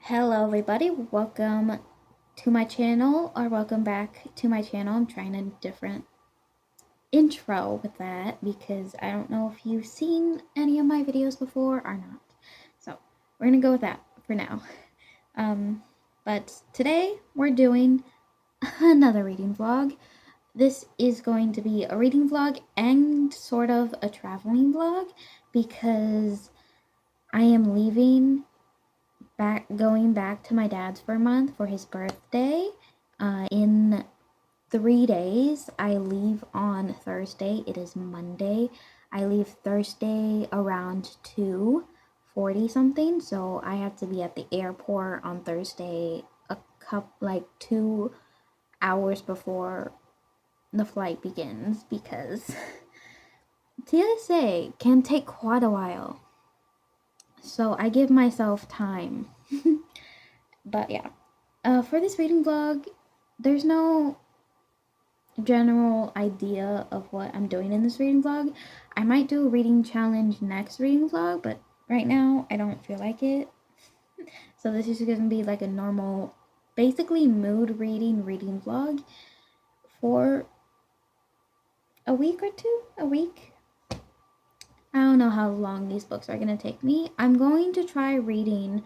Hello everybody, welcome to my channel or welcome back to my channel. I'm trying a different intro with that because I don't know if you've seen any of my videos before or not. So we're gonna go with that for now. But today we're doing another reading vlog. This is going to be a reading vlog and sort of a traveling vlog because I am going back to my dad's for a month for his birthday. In 3 days, I leave on Thursday. It is Monday. I leave Thursday around 2:40 something, so I have to be at the airport on Thursday like 2 hours before the flight begins because TSA can take quite a while. So I give myself time. But yeah, for this reading vlog, there's no general idea of what I'm doing in this reading vlog. I might do a reading challenge next reading vlog, but right now I don't feel like it. So this is going to be like a normal, basically mood reading vlog for a week or two, a week. I don't know how long these books are going to take me. I'm going to try reading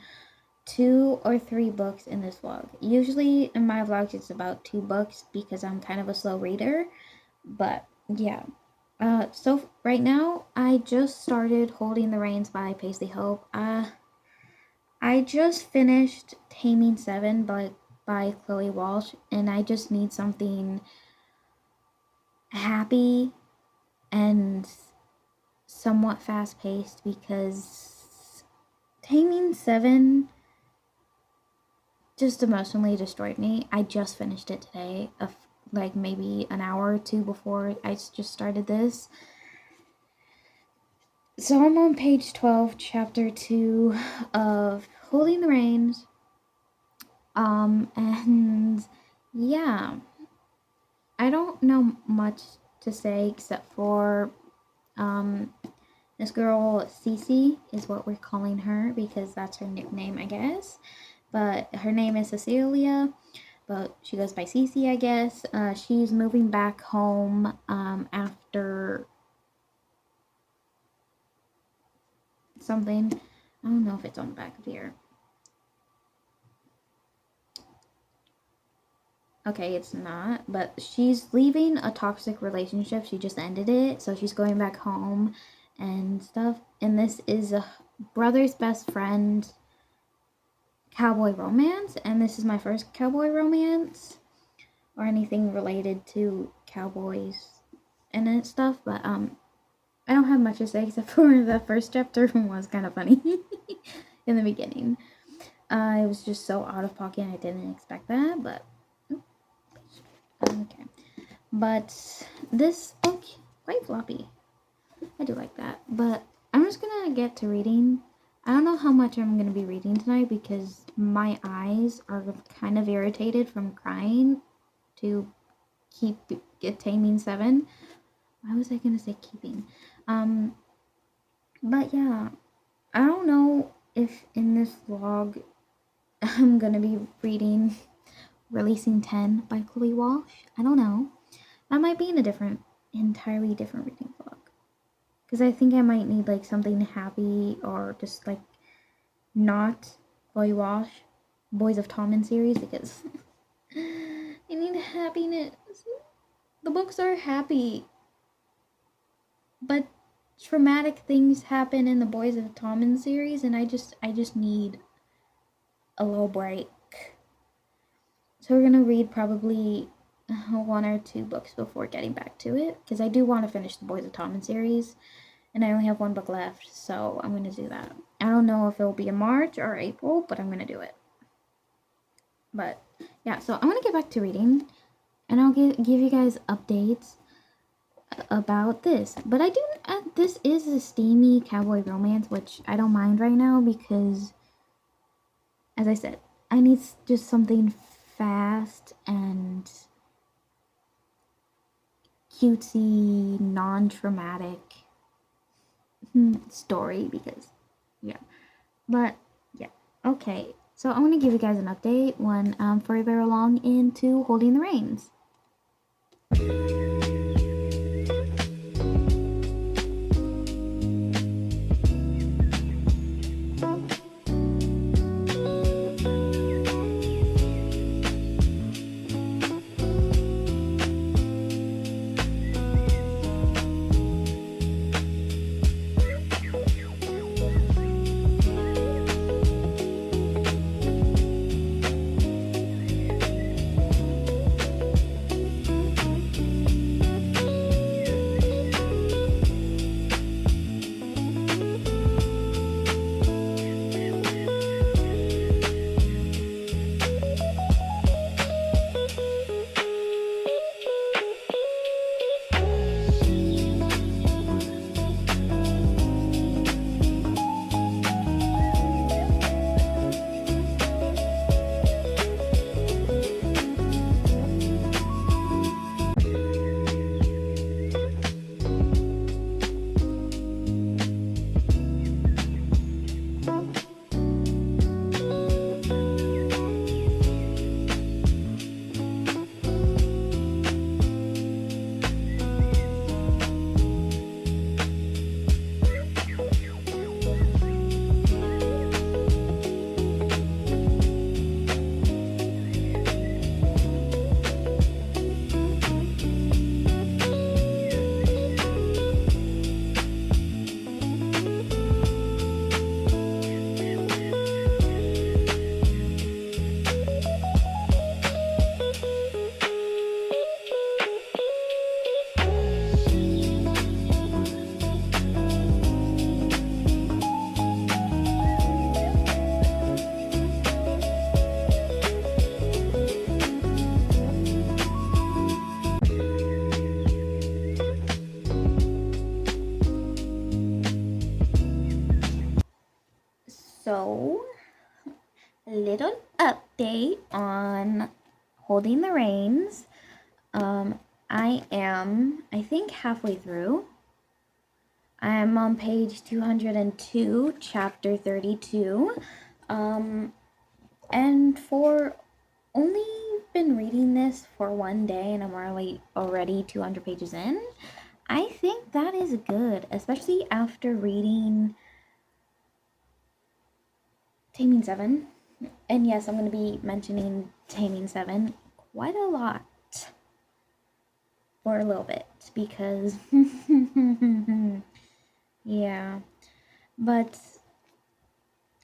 2 or 3 books in this vlog. Usually in my vlogs it's about 2 books because I'm kind of a slow reader. But yeah. So right now I just started Holding the Reins by Paisley Hope. I just finished Taming Seven by Chloe Walsh, and I just need something happy and somewhat fast paced because Taming Seven just emotionally destroyed me. I just finished it today, like maybe an hour or two before I just started this. So I'm on page 12, chapter 2 of Holding the Reins. And yeah, I don't know much to say except for this girl, Cece, is what we're calling her because that's her nickname, I guess. But her name is Cecilia, but she goes by Cece, I guess. She's moving back home after something. I don't know if it's on the back of here. Okay, it's not, but she's leaving a toxic relationship. She just ended it, so she's going back home and stuff. And this is a brother's best friend cowboy romance, and this is my first cowboy romance or anything related to cowboys and stuff, but I don't have much to say except for the first chapter was kind of funny in the beginning. It was just so out of pocket. I didn't expect that, but okay. But this book, quite floppy. I do like that. But I'm just gonna get to reading. I don't know how much I'm gonna be reading tonight because my eyes are kind of irritated from crying to keep Taming Seven. Why was I gonna say keeping? But yeah, I don't know if in this vlog I'm gonna be reading Releasing 10 by Chloe Walsh. I don't know. That might be in a entirely different reading vlog. Because I think I might need like something happy or just like not Chloe Walsh, Boys of Tommen series because I need happiness. The books are happy, but traumatic things happen in the Boys of Tommen series, and I just need a little break. So we're gonna read probably 1 or 2 books before getting back to it because I do want to finish the Boys of Tommen series, and I only have 1 book left, so I'm gonna do that. I don't know if it will be in March or April, but I'm gonna do it. But yeah, so I'm gonna get back to reading, and I'll give you guys updates about this. But I do. This is a steamy cowboy romance, which I don't mind right now because, as I said, I need just something fast and cutesy, non-traumatic story because, yeah. But yeah, okay. So I'm going to give you guys an update when I'm further along into holding the reins. So, a little update on holding the reins. I am, I think, halfway through. I am on page 202, chapter 32. And for only been reading this for one day and I'm already 200 pages in, I think that is good, especially after reading Taming 7. And yes, I'm going to be mentioning Taming 7 quite a lot for a little bit because, yeah. But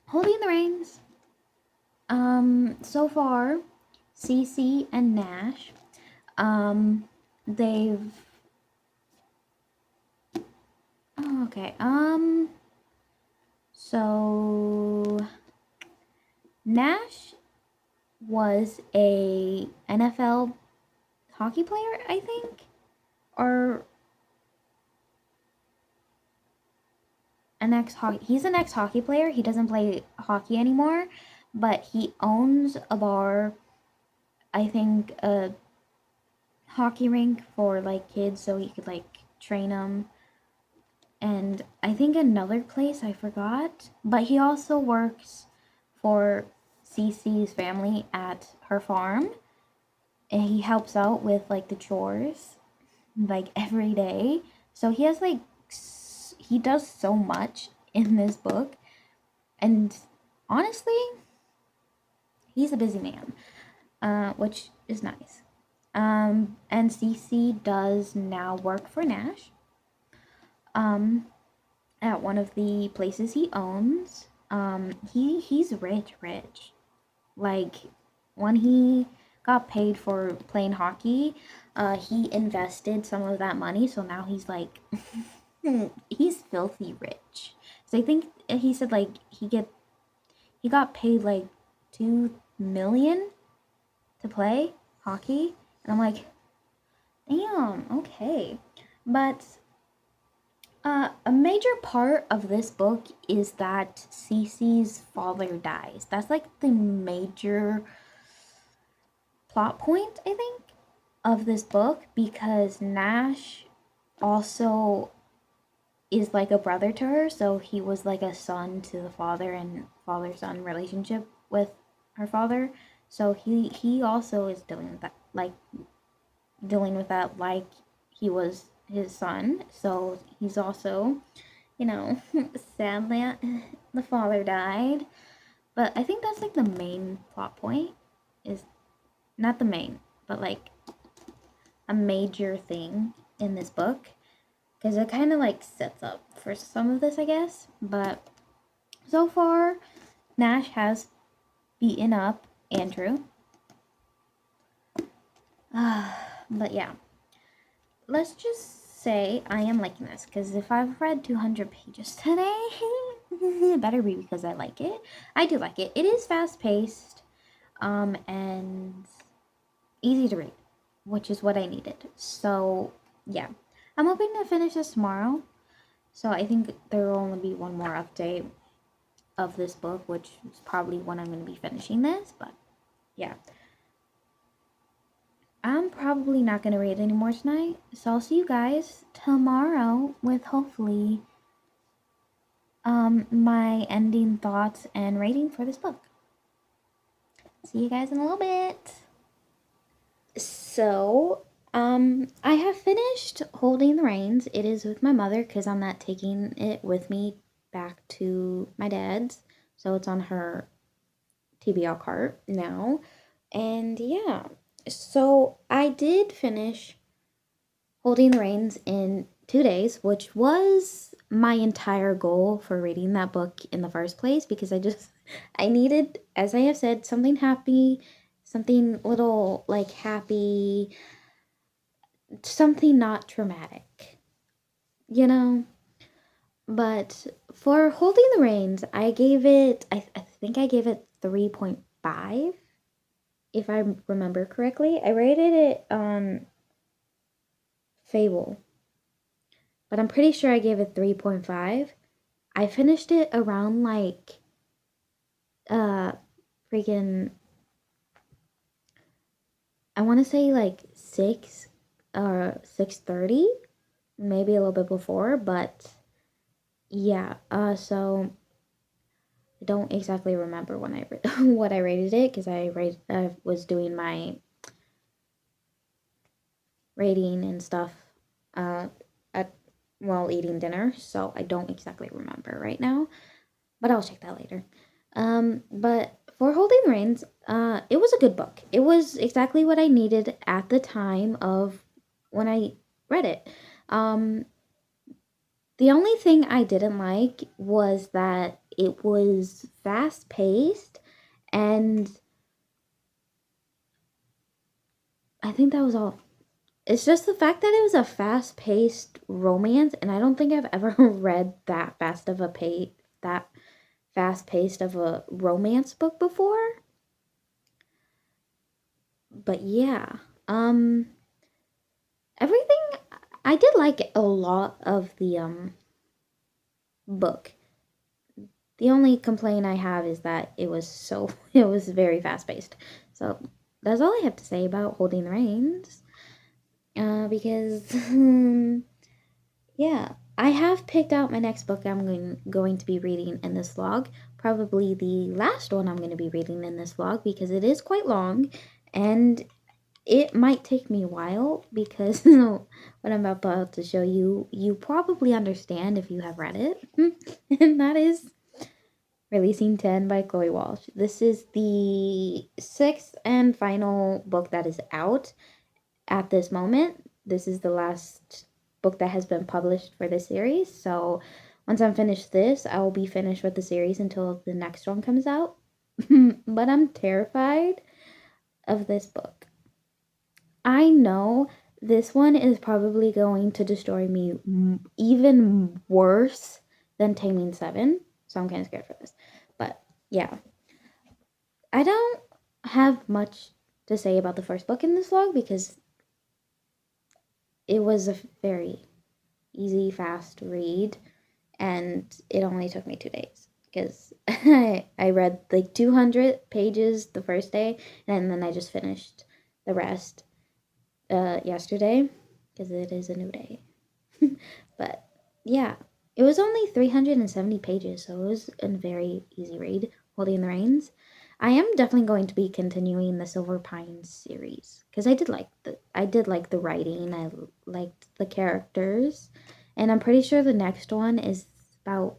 holding the reins, so far, Cece and Nash, they've, oh, okay, so Nash was a NFL hockey player, I think, or he's an ex-hockey player. He doesn't play hockey anymore, but he owns a bar, I think a hockey rink for like kids so he could like train them, and I think another place I forgot, but he also works for Cece's family at her farm, and he helps out with like the chores like every day. So he has like he does so much in this book, and honestly, he's a busy man, which is nice. And Cece does now work for Nash, at one of the places he owns. He's rich. Like when he got paid for playing hockey, he invested some of that money, so now he's like he's filthy rich. So I think he said like he got paid like 2 million to play hockey, and I'm like, damn, okay. But a major part of this book is that Cece's father dies. That's like the major plot point, I think, of this book, because Nash also is like a brother to her, so he was like a son to the father, and father son relationship with her father. So he also is dealing with that, like he was his son. So he's also, you know, sad that the father died. But I think that's like the main plot point, is not the main, but like a major thing in this book, because it kind of like sets up for some of this, I guess. But so far, Nash has beaten up Andrew. But yeah, let's just say I am liking this, because if I've read 200 pages today, it better be because I like it. I do like it. It is fast paced, and easy to read, which is what I needed. So yeah, I'm hoping to finish this tomorrow. So I think there will only be one more update of this book, which is probably when I'm going to be finishing this. But yeah, I'm probably not going to read anymore tonight. So I'll see you guys tomorrow with hopefully my ending thoughts and rating for this book. See you guys in a little bit. So, I have finished Holding the Reins. It is with my mother because I'm not taking it with me back to my dad's. So it's on her TBR cart now. And yeah, so I did finish Holding the Reins in 2 days, which was my entire goal for reading that book in the first place, because I needed, as I have said, something happy, something little like happy, something not traumatic, you know? But for Holding the Reins, I gave it, I think I gave it 3.5, if I remember correctly. I rated it on Fable, but I'm pretty sure I gave it 3.5. I finished it around like, uh, freaking, I want to say like 6 or 6:30, maybe a little bit before, but yeah, so I don't exactly remember when what I rated it, because I was doing my rating and stuff uh, at while eating dinner, so I don't exactly remember right now, but I'll check that later. But for Holding the Reins, it was a good book. It was exactly what I needed at the time of when I read it. Um, the only thing I didn't like was that it was fast paced, and I think that was all. It's just the fact that it was a fast paced romance, and I don't think I've ever read that fast paced of a romance book before. But yeah, everything, I did like a lot of the book. The only complaint I have is that it was very fast paced. So that's all I have to say about Holding the Reins. Because yeah, I have picked out my next book going to be reading in this vlog. Probably the last one I'm going to be reading in this vlog, because it is quite long, and it might take me a while, because what I'm about to show you, you probably understand if you have read it. And that is Releasing 10 by Chloe Walsh. This is the sixth and final book that is out at this moment. This is the last book that has been published for this series. So once I'm finished this, I will be finished with the series until the next one comes out. But I'm terrified of this book. I know this one is probably going to destroy me even worse than Taming 7. So I'm kind of scared for this. But yeah, I don't have much to say about the first book in this vlog, because it was a very easy, fast read, and it only took me 2 days, because I read like 200 pages the first day, and then I just finished the rest yesterday, because it is a new day. But yeah, it was only 370 pages, so it was a very easy read, Holding the Reins. I am definitely going to be continuing the Silver Pines series because I did like the writing. I liked the characters, and I'm pretty sure the next one is about,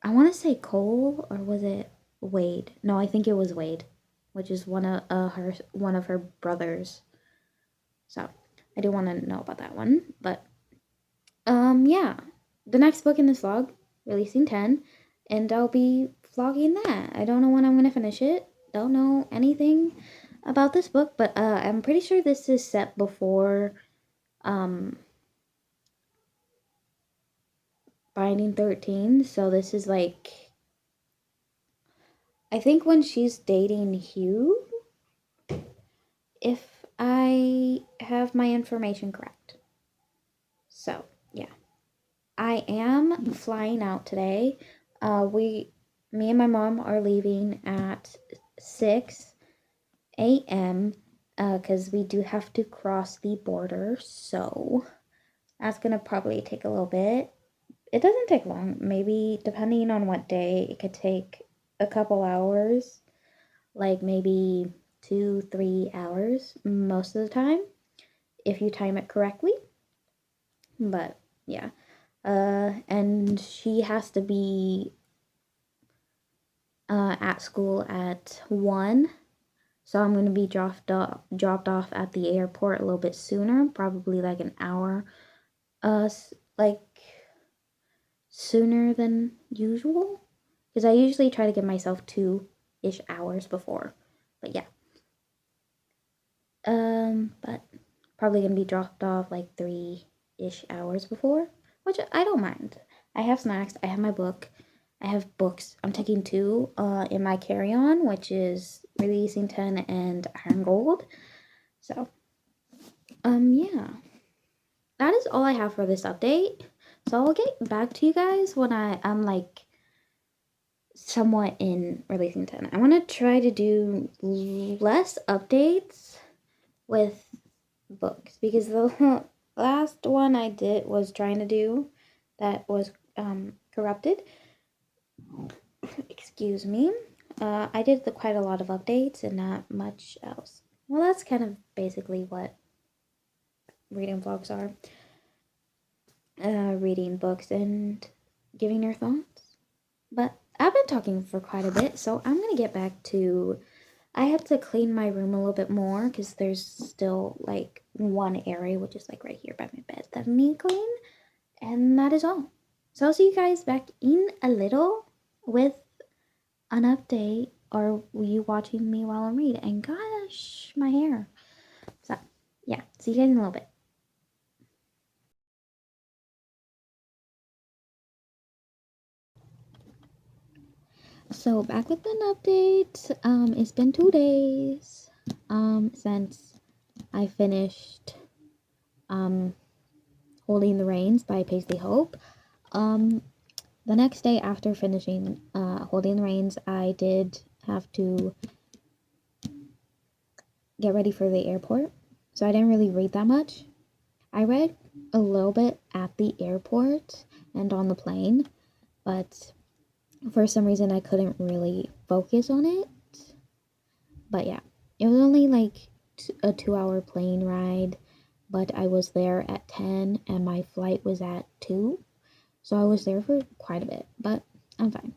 I want to say Cole, or was it Wade? No, I think it was Wade, which is one of her brothers. So I do want to know about that one, but yeah, the next book in this vlog, releasing 10, and I'll be vlogging that. I don't know when I'm gonna finish it. Don't know anything about this book, but I'm pretty sure this is set before um Binding 13. So this is like, I think when she's dating Hugh, if I have my information correct. So yeah, I am flying out today. Me and my mom are leaving at 6 a.m. Because we do have to cross the border, so that's gonna probably take a little bit. It doesn't take long, maybe depending on what day, it could take a couple hours, like maybe 2-3 hours most of the time, if you time it correctly. But yeah, and she has to be at school at 1. So I'm going to be dropped off at the airport a little bit sooner, probably like an hour, like sooner than usual, because I usually try to give myself 2-ish hours before. But yeah, but probably gonna be dropped off like 3-ish hours before, which I don't mind. I have snacks. I have my book. I have books. I'm taking 2 in my carry-on, which is Releasing 10 and Iron Gold. So yeah, that is all I have for this update. So I'll get back to you guys when I'm like somewhat in Releasing 10. I want to try to do less updates with books, because the last one I did was trying to do that was corrupted. Excuse me. I did quite a lot of updates and not much else. Well, that's kind of basically what reading vlogs are. Reading books and giving your thoughts. But I've been talking for quite a bit, so I'm gonna get back to. I have to clean my room a little bit more because there's still like one area, which is like right here by my bed, that I need to clean, and that is all. So I'll see you guys back in a little with an update, or you watching me while I'm reading. And gosh, my hair. So yeah, see you guys in a little bit. So back with an update. It's been 2 days since I finished Holding the Reins by Paisley Hope. The next day after finishing Holding the Reins, I did have to get ready for the airport, so I didn't really read that much. I read a little bit at the airport and on the plane, but for some reason I couldn't really focus on it. But yeah, it was only like a 2-hour plane ride, but I was there at 10 and my flight was at 2. So I was there for quite a bit, but I'm fine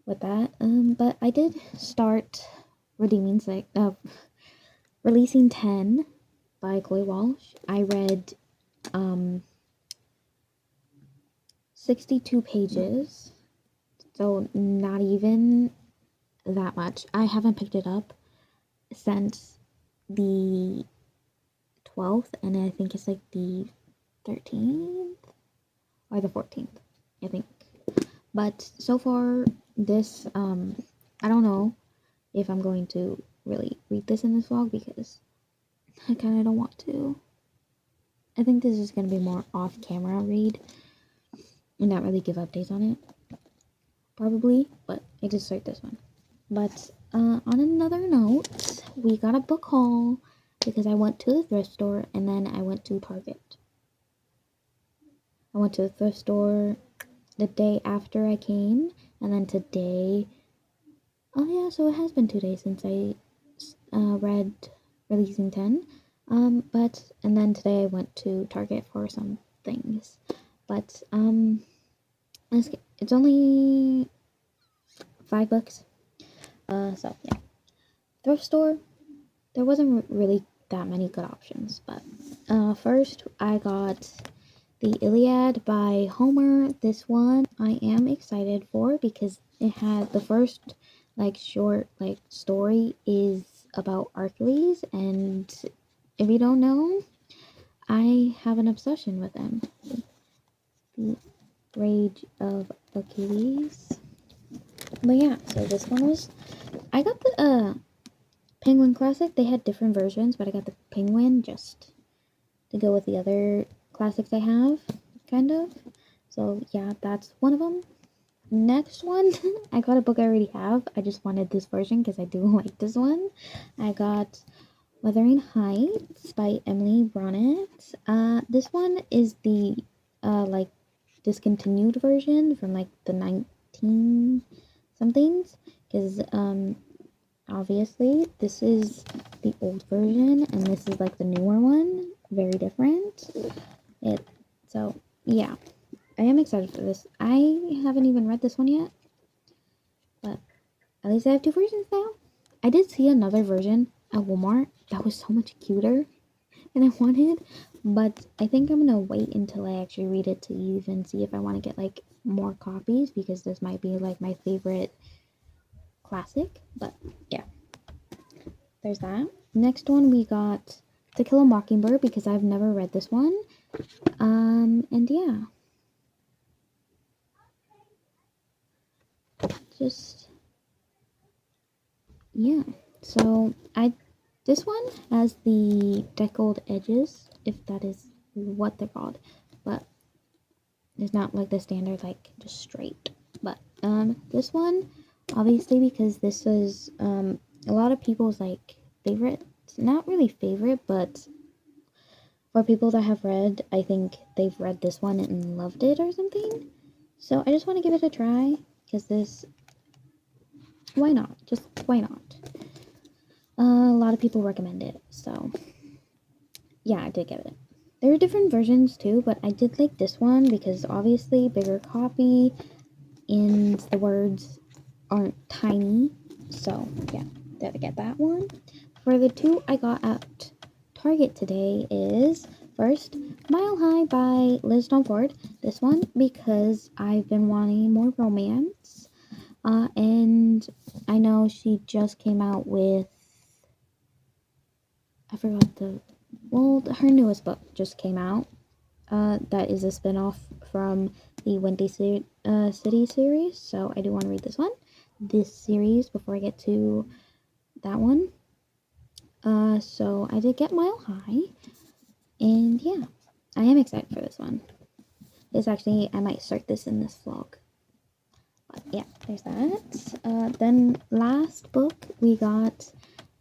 with that. But I did start Releasing 10 by Chloe Walsh. I read 62 pages, so not even that much. I haven't picked it up since the 12th, and I think it's like the 13th or the 14th, I think. But so far, this, I don't know if I'm going to really read this in this vlog because I kind of don't want to. I think this is going to be more off-camera read and not really give updates on it. Probably, but I just start this one. But on another note, we got a book haul because I went to the thrift store and then I went to Target. I went to the thrift store the day after I came, and then today Oh yeah, so it has been 2 days since I read Releasing 10. And then today I went to Target for some things. But it's only $5. So yeah. Thrift store, there wasn't really that many good options, but first I got the Iliad by Homer. This one I am excited for because it had the first short story is about Hercules, and if you don't know, I have an obsession with him. The Rage of Achilles. But yeah, so this one was I got the Penguin Classic. They had different versions, but I got the Penguin just to go with the other classics I have, kind of. So yeah, that's one of them. Next one, I got a book I already have. I just wanted this version because I do like this one. I got Wuthering Heights by Emily Bronnett. This one is the discontinued version from the 19 somethings because obviously this is the old version and this is the newer one. Very different. So yeah, I am excited for this. I haven't even read this one yet, but at least I have two versions now. I did see another version at Walmart that was so much cuter than I wanted, but I think I'm gonna wait until I actually read it to even see if I want to get more copies because this might be my favorite classic. But yeah, there's that. Next one we got To Kill a Mockingbird because I've never read this one. And yeah. Just yeah. So this one has the deckled edges, if that is what they're called, but it's not the standard just straight. But this one obviously because this is a lot of people's favorite, not really favorite, but for people that have read, I think they've read this one and loved it or something. So I just want to give it a try because why not? Just why not? A lot of people recommend it, so yeah, I did get it. There are different versions too, but I did like this one because obviously bigger copy and the words aren't tiny. So yeah, did I get that one? For the two I got at Target today is first Mile High by Liz Dunford. This one because I've been wanting more romance. And I know she just came out with I forgot her newest book just came out. That is a spinoff from the Windy City series, so I do want to read this series before I get to that one. So I did get Mile High, and yeah, I am excited for this one. I might start this in this vlog. But yeah, there's that. Then last book we got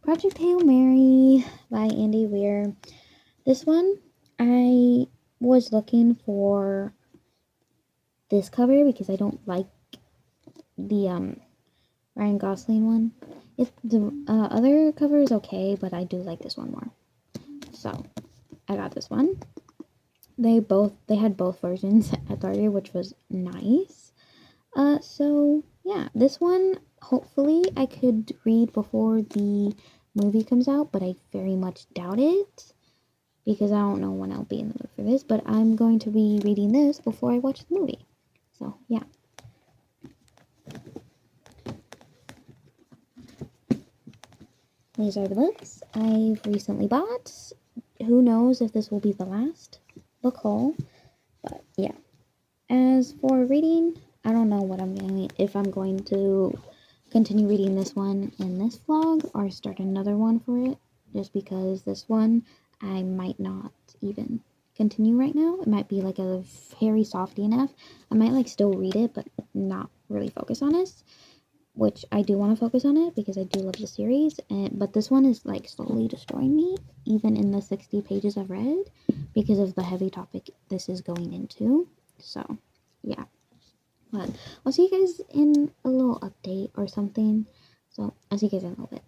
Project Hail Mary by Andy Weir. This one, I was looking for this cover because I don't like the Ryan Gosling one. The other cover is okay, but I do like this one more. So I got this one. They had both versions at Target, which was nice. So yeah, this one hopefully I could read before the movie comes out, but I very much doubt it because I don't know when I'll be in the mood for this, but I'm going to be reading this before I watch the movie. So yeah. These are the books I've recently bought. Who knows if this will be the last book haul, but yeah. As for reading, I don't know if I'm going to continue reading this one in this vlog or start another one for it, just because this one I might not even continue right now. It might be a very softy enough. I might still read it, but not really focus on it, which I do want to focus on it because I do love the series. But this one is slowly destroying me, even in the 60 pages I've read, because of the heavy topic this is going into. So yeah, but I'll see you guys in a little update or something. I'll see you guys in a little bit.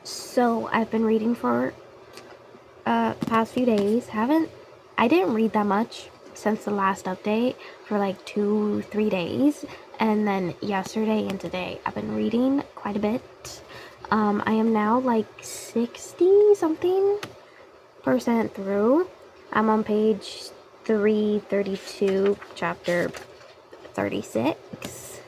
So I've been reading for past few days. I didn't read that much since the last update for like 2-3 days, and then yesterday and today I've been reading quite a bit. I am now like 60 something percent through. I'm on page 332, chapter 36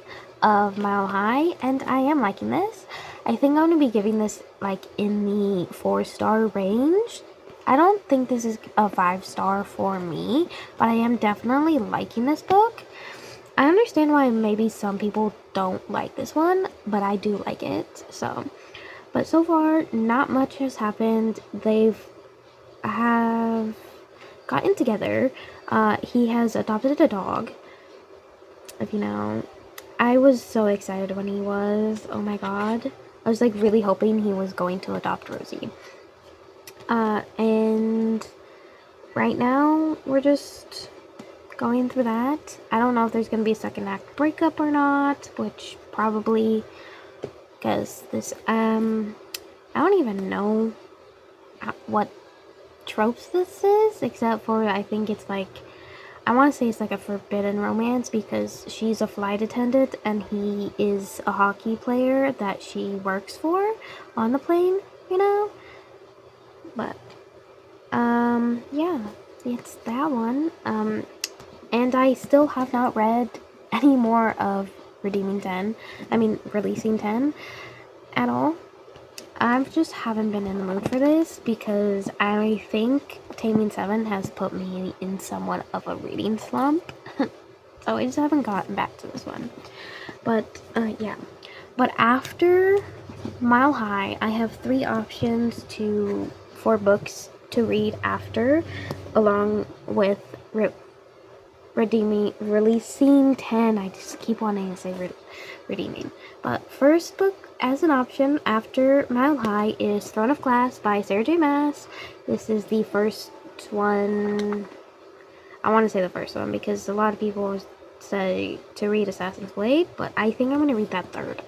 of Mile High, and I am liking this. I think I'm going to be giving this like in the 4-star range. I don't think this is a 5-star for me, but I am definitely liking this book. I understand why maybe some people don't like this one, but I do like it. But so far, not much has happened. Have gotten together. He has adopted a dog. If you know, I was so excited when he was. Oh my god. I was like really hoping he was going to adopt Rosie. And right now we're just going through that. I don't know if there's gonna be a second act breakup or not, which probably, because this I don't even know what tropes this is, except for I think it's like, I want to say it's like a forbidden romance because she's a flight attendant and he is a hockey player that she works for on the plane, you know? But, yeah, it's that one. And I still have not read any more of Releasing 10 at all. I just haven't been in the mood for this because I think Taming 7 has put me in somewhat of a reading slump. So I just haven't gotten back to this one. But, yeah. But after Mile High, I have 3 options for books to read after, along with Releasing 10. I just keep wanting to say redeeming. But first book as an option after Mile High is Throne of Glass by Sarah J. Maas. This is the first one. I want to say the first one because a lot of people say to read Assassin's Blade, but I think I'm going to read that third.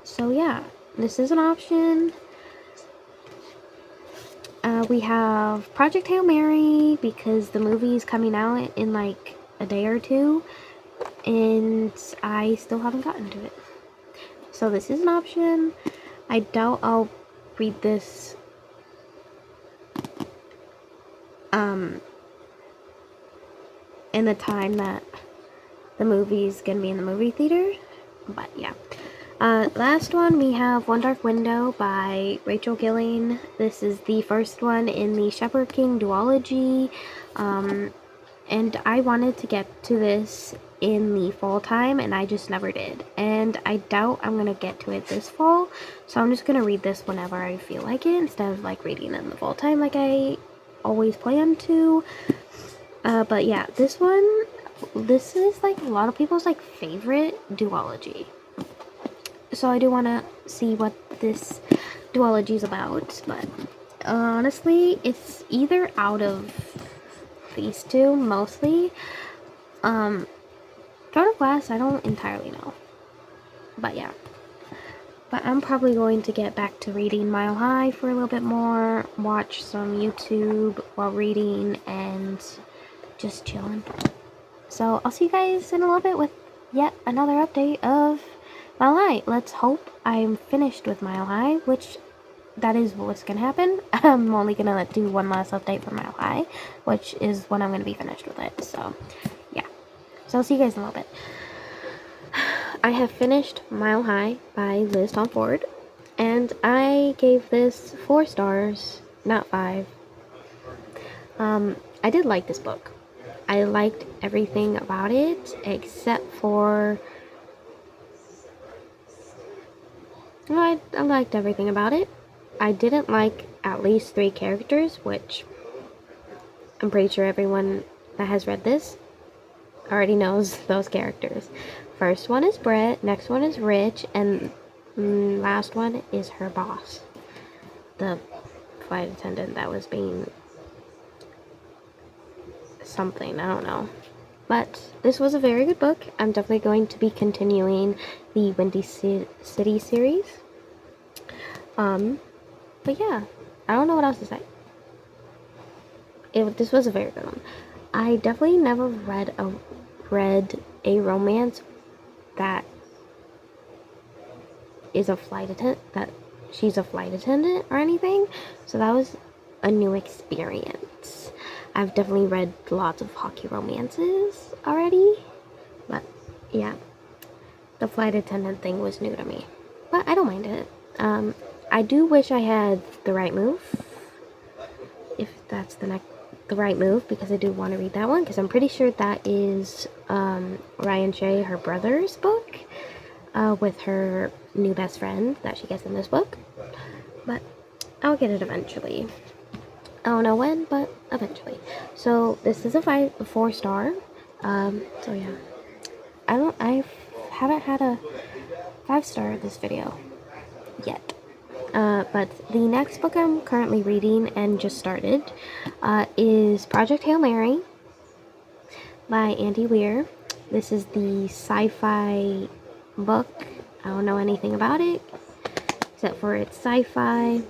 So yeah, this is an option. We have Project Hail Mary because the movie is coming out in like a day or two, and I still haven't gotten to it. So this is an option. I doubt I'll read this in the time that the movie's gonna be in the movie theater. But yeah. Last one, we have One Dark Window by Rachel Gilling. This is the first one in the Shepherd King duology. And I wanted to get to this in the fall time, and I just never did. And I doubt I'm gonna get to it this fall, so I'm just gonna read this whenever I feel like it, instead of like reading in the fall time like I always plan to. But yeah, this is like a lot of people's like favorite duology. So I do want to see what this duology is about, but honestly, it's either out of these two, mostly. Throne of Glass, I don't entirely know. But yeah. But I'm probably going to get back to reading Mile High for a little bit more, watch some YouTube while reading, and just chilling. So I'll see you guys in a little bit with yet another update of Mile High. Let's hope I'm finished with Mile High, which that is what's gonna happen. I'm only gonna do one last update for Mile High, which is when I'm gonna be finished with it. So yeah. So I'll see you guys in a little bit. I have finished Mile High by Liz Tom Ford, and I gave this 4 stars, not 5. I did like this book. I liked everything about it except for I liked everything about it. I didn't like at least 3 characters, which I'm pretty sure everyone that has read this already knows those characters. First one is Brett, next one is Rich, and last one is her boss. The flight attendant that was being something, I don't know. But this was a very good book. I'm definitely going to be continuing the Windy City series. But yeah, I don't know what else to say. This was a very good one. I definitely never read a romance that is a flight attendant, that she's a flight attendant or anything. So that was a new experience. I've definitely read lots of hockey romances already, but yeah, the flight attendant thing was new to me. But I don't mind it. I do wish I had The Right Move, if that's the right move, because I do want to read that one, because I'm pretty sure that is Ryan Shea, her brother's book, with her new best friend that she gets in this book. But I'll get it eventually. I don't know when, but eventually. So this is a 4 star. So yeah, I haven't had a 5 star this video yet. But the next book I'm currently reading and just started is Project Hail Mary by Andy Weir. This is the sci-fi book. I don't know anything about it except for it's sci-fi,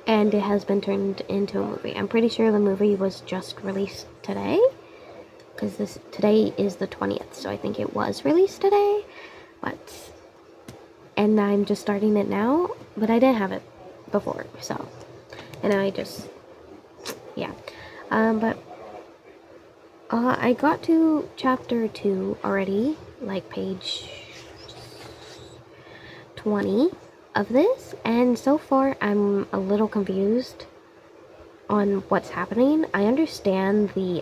and it has been turned into a movie. I'm pretty sure the movie was just released today, because today is the 20th, so I think it was released today. And I'm just starting it now, but I didn't have it before, so, and I just, yeah, but I got to chapter 2 already, like page 20 of this, and so far I'm a little confused on what's happening. I understand the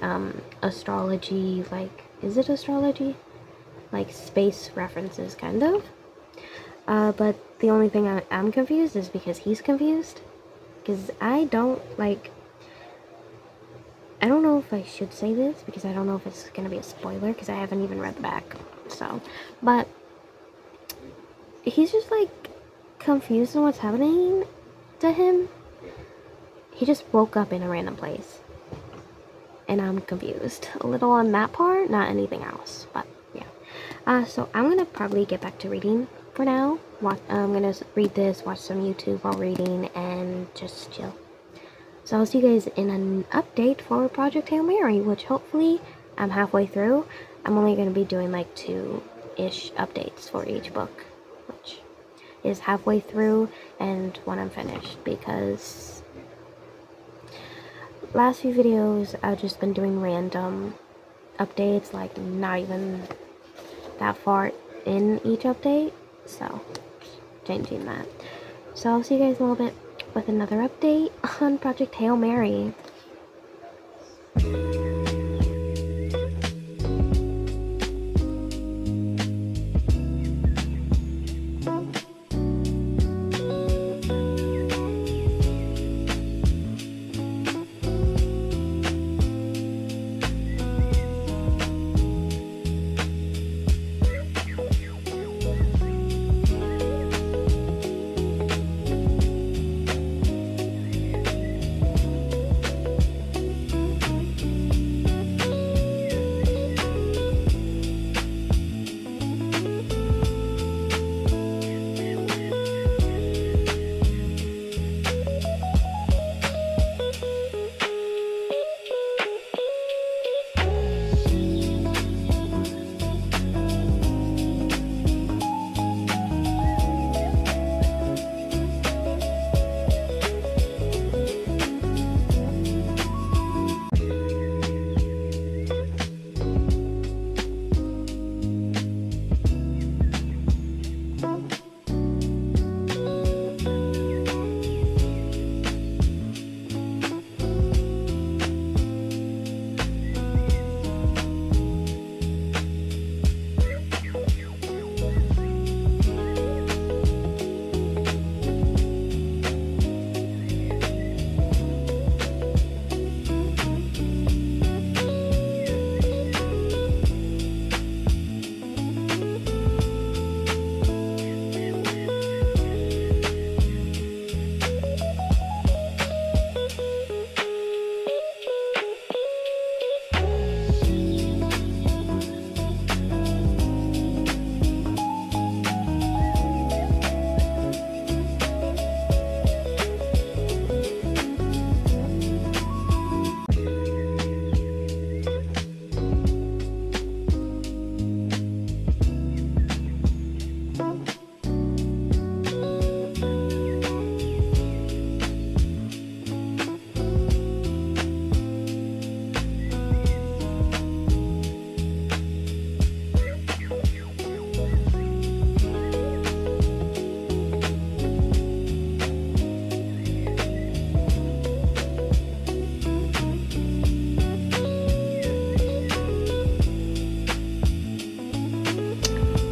astrology, like, is it astrology? Like space references, kind of. But the only thing I'm confused is because he's confused. Because I don't know if I should say this, because I don't know if it's going to be a spoiler, because I haven't even read the back. So, but he's just like confused on what's happening to him. He just woke up in a random place. And I'm confused a little on that part, not anything else. But yeah. So I'm going to probably get back to reading for now. I'm gonna read this, watch some YouTube while reading, and just chill. So I'll see you guys in an update for Project Hail Mary, which hopefully I'm halfway through. I'm only gonna be doing like 2-ish updates for each book, which is halfway through and when I'm finished, because last few videos I've just been doing random updates, like not even that far in each update, so changing that. So I'll see you guys in a little bit with another update on Project Hail Mary.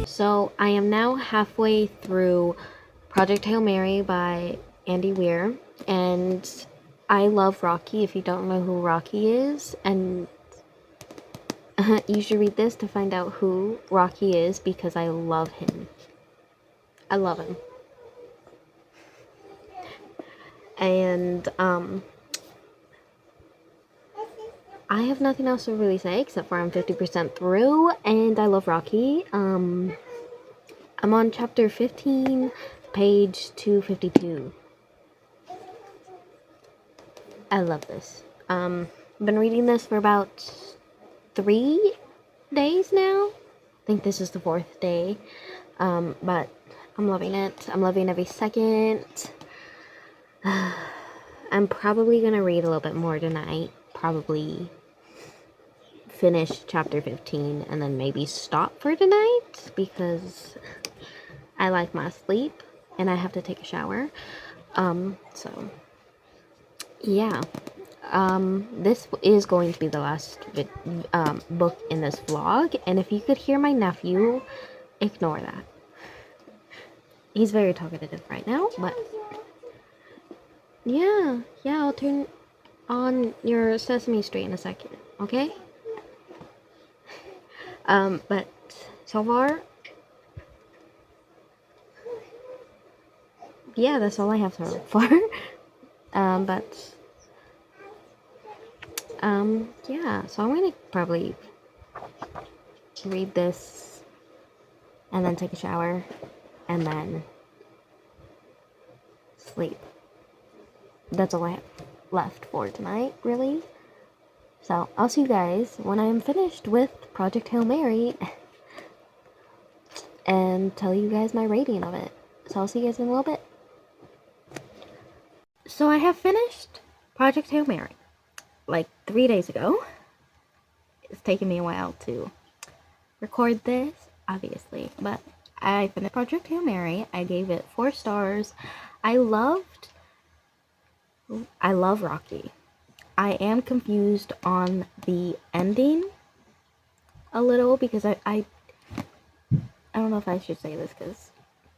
So I am now halfway through Project Hail Mary by Andy Weir, and I love Rocky. If you don't know who Rocky is, and you should read this to find out who Rocky is, because I love him. I love him. And I have nothing else to really say except for I'm 50% through, and I love Rocky. I'm on chapter 15, page 252. I love this. I've been reading this for about 3 days now. I think this is the 4th day. But I'm loving it. I'm loving every second. I'm probably gonna read a little bit more tonight. Probably finish chapter 15 and then maybe stop for tonight because I like my sleep and I have to take a shower. So yeah. This is going to be the last book in this vlog, and if you could hear my nephew, ignore that. He's very talkative right now, but yeah, I'll turn on your Sesame Street in a second, okay? But so far, yeah, that's all I have so far. Yeah, so I'm gonna probably read this and then take a shower and then sleep. That's all I have left for tonight, really. So I'll see you guys when I am finished with Project Hail Mary and tell you guys my rating of it. So I'll see you guys in a little bit. So I have finished Project Hail Mary like 3 days ago. it's taken me a while to record this, obviously, but I finished Project Hail Mary. I gave it 4 stars. I love Rocky. I am confused on the ending a little because I don't know if I should say this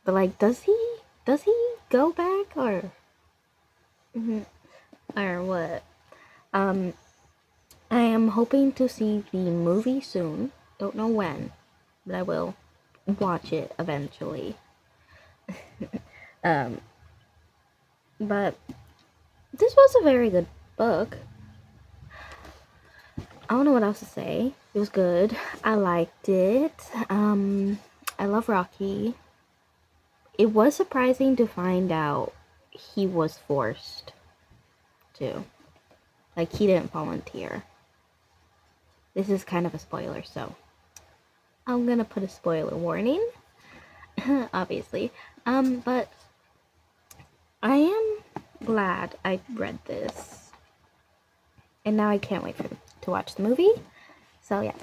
but like, does he go back or what? I am hoping to see the movie soon. Don't know when, but I will watch it eventually. But this was a very good book. I don't know what else to say. It was good. I liked it. I love Rocky. It was surprising to find out he was forced to. Like, he didn't volunteer. This is kind of a spoiler, so I'm gonna put a spoiler warning. Obviously. But I am glad I read this. And now I can't wait to watch the movie. So yeah.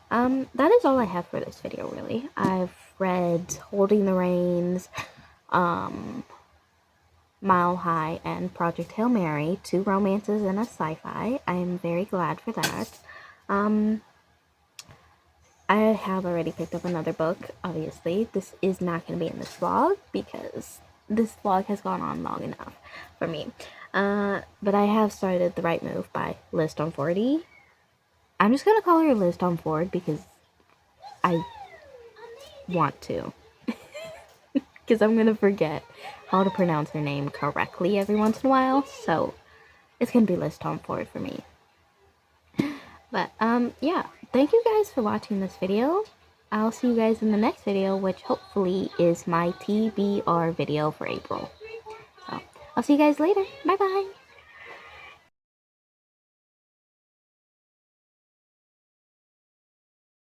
That is all I have for this video, really. I've read Holding the Reins, Mile High, and Project Hail Mary, 2 romances and a sci-fi. I am very glad for that. I have already picked up another book, obviously. This is not going to be in this vlog because this vlog has gone on long enough for me. But I have started The Right Move by Liz Tomfordy. I'm just going to call her Liz Tomford because I want to. Because I'm going to forget how to pronounce her name correctly every once in a while. So it's going to be Liz Tomford for me. But, yeah. Thank you guys for watching this video. I'll see you guys in the next video, which hopefully is my TBR video for April. So, I'll see you guys later. Bye-bye.